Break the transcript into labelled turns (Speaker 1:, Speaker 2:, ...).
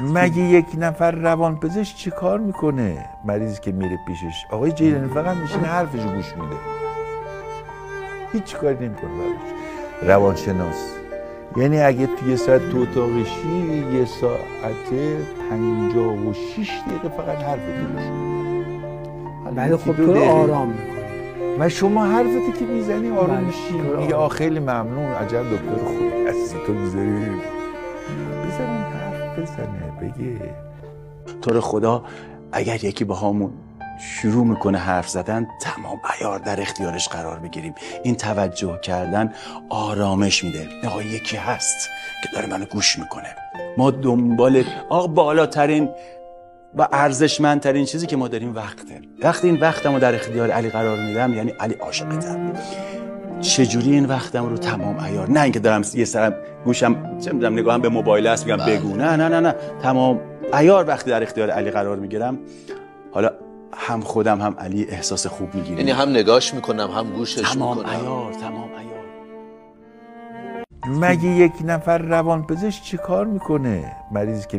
Speaker 1: مگه یک نفر روانپزشک چی کار میکنه؟ مریضی که میره پیشش آقای جیلانی فقط میشینه حرفشو گوش میده، هیچ کاری نمیکنه براش. روانشناس یعنی اگه تو یه ساعت تو اتاقشی، یه ساعت 56 دقیقه فقط حرفتو گوش میده.
Speaker 2: ولی خب تو آرام میکنه
Speaker 1: و شما حرفتی که میزنی آروم میشی، میگه خیلی ممنون، عجب دکتر خوبی هستی، تو میذاری بزنین حرف بزنه بگه.
Speaker 3: تو رو خدا اگر یکی با همون شروع میکنه حرف زدن، تمام عیار در اختیارش قرار بگیریم. این توجه کردن آرامش میده. آقا یکی هست که داره منو گوش میکنه، ما دنبال بالاترین و ارزشمندترین چیزی که ما داریم وقته. وقتی این وقتمو در اختیار علی قرار میدم، یعنی علی عاشقتم. چجوری این وقتم رو تمام عیار، نه اینکه دارم یه سرم گوشم چه میدونم نگاهم به موبایل است میگم بگو، نه تمام عیار وقتی در اختیار علی قرار میگیرم، حالا هم خودم هم علی احساس خوب میگیریم،
Speaker 4: یعنی هم نگاش میکنم هم گوشش
Speaker 3: تمام
Speaker 4: میکنم.
Speaker 3: تمام عیار.
Speaker 1: مگه یک نفر روانپزشک چی کار میکنه؟ مریضی که